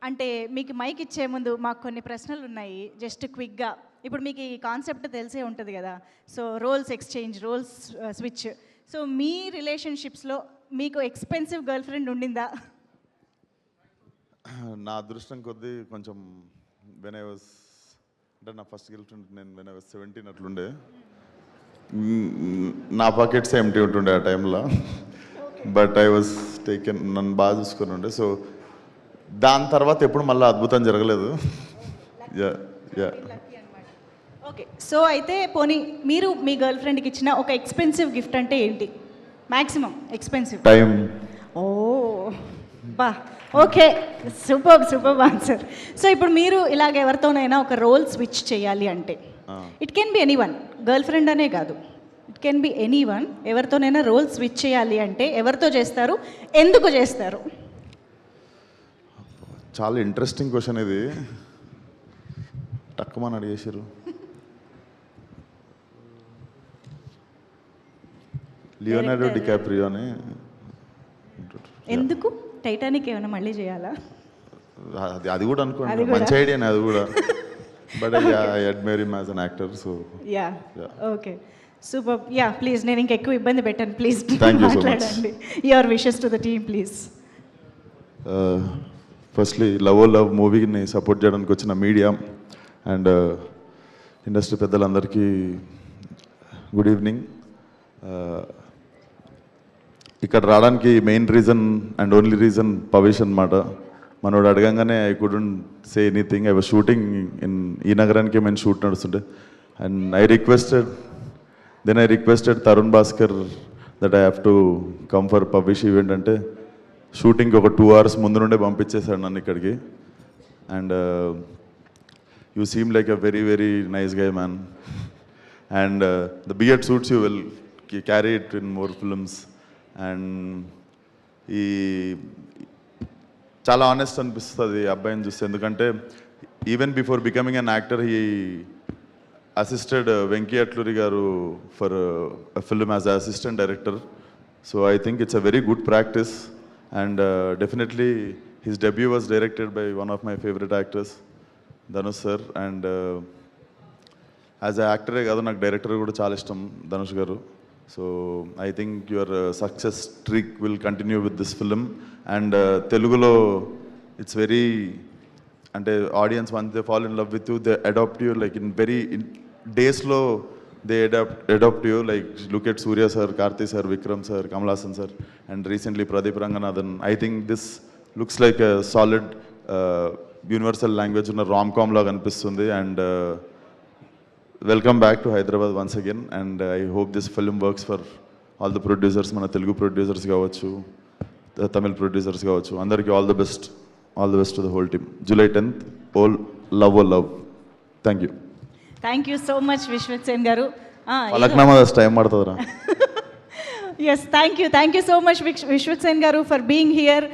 అంటే మీకు మైక్ ఇచ్చే ముందు మాకు కొన్ని ప్రశ్నలు ఉన్నాయి, జస్ట్ క్విక్గా. ఇప్పుడు మీకు ఈ కాన్సెప్ట్ తెలిసే ఉంటుంది కదా, so roles exchange, roles switch. So మీ రిలేషన్షిప్స్లో మీకు ఎక్స్పెన్సివ్ గర్ల్ ఫ్రెండ్ ఉండిందా? నా అదృష్టం కొద్దీ కొంచెం వెన్ ఐ వాజ్, అంటే నా ఫస్ట్ గర్ల్ ఫ్రెండ్ నేను వెన్ ఐ వాజ్ 17 అట్లుండే. నా పాకెట్స్ ఎంటీ ఉంటుండే ఆ టైంలో, బట్ ఐ వాజ్ టేకెన్, నన్ను బాగా చూసుకొని ఉండే. సో దాని తర్వాత ఎప్పుడు మళ్ళీ అద్భుతం జరగలేదు. Yeah yeah okay. సో అయితే పోనీ మీరు మీ గర్ల్ ఫ్రెండ్కి ఇచ్చిన ఒక ఎక్స్పెన్సివ్ గిఫ్ట్ అంటే ఏంటి? Maximum expensive time. ఓ బా, ఓకే, సూపర్ ఆన్సర్. సో ఇప్పుడు మీరు ఇలాగ ఎవరితోనైనా ఒక రోల్ స్విచ్ చేయాలి అంటే, it can be any one, girl friend అనే కాదు, it can be any one. ఎవరితోనైనా రోల్ స్విచ్ చేయాలి అంటే ఎవరితో చేస్తారు, ఎందుకు చేస్తారు? చాలా ఇంట్రెస్టింగ్ క్వశ్చన్ ఇది, టక్కుమని అడిగేసారు. లియోనార్డో డికాప్రియో అని. ఎందుకు? టైటానిక్ ఏమైనా మళ్ళీ చేయాలా? అది కూడా అనుకోండి, మంచి ఐడియానే అది కూడా. But I admire him as an actor. So ya okay, super. Ya please, నేను ఇంకెక్కువ ఇబ్బంది పెట్టాను, ప్లీజ్ మాట్లాడండి. Your wishes to the team please. Firstly love మూవీని సపోర్ట్ చేయడానికి వచ్చిన మీడియా అండ్ ఇండస్ట్రీ పెద్దలందరికీ గుడ్ ఈవినింగ్. ఇక్కడ రావడానికి main reason and only reason Pavesh అనమాట. మనోడు అడగంగానే I couldn't say anything. I was shooting in ఈ నగరానికి మేము షూట్ నడుస్తుంటే, and I requested Tarun Bhaskar that I have to come for Pavesh event. అంటే షూటింగ్కి ఒక 2 hours ముందు నుండే పంపించేశాడు నన్ను ఇక్కడికి. And you seem like a very very nice guy man, and the beard suits you will carry it in more films. And ఈ చాలా ఆనెస్ట్ అనిపిస్తుంది అబ్బాయిని చూస్తే, ఎందుకంటే even before becoming an actor he assisted Venky Atluri garu for film as a assistant director. So I think it's a very good practice. And definitely his debut was directed by one of my favorite actors, Dhanush sir. And as an actor కాదు, నాకు director కూడా చాలా ఇష్టం Dhanush garu. So I think your success trick will continue with this film. And తెలుగులో it's very, అంటే audience once they fall in love with you, they adopt you like in very డేస్లో. They adopt you, like look at Surya sir, Karthi sir, Vikram sir, Kamal Haasan sir, and recently Pradeep Ranganathan. I think this looks like a solid universal language in a rom-com laga anipistundi. And welcome back to Hyderabad once again. And I hope this film works for all the producers, mana Telugu producers kavachu, the Tamil producers kavachu, andariki all the best to the whole team. July 10th, all love. Thank you. Thank you so much Vishwak Sen garu. Time పడుతుందిరా. Yes, thank you so much Vishwak Sen garu for being here.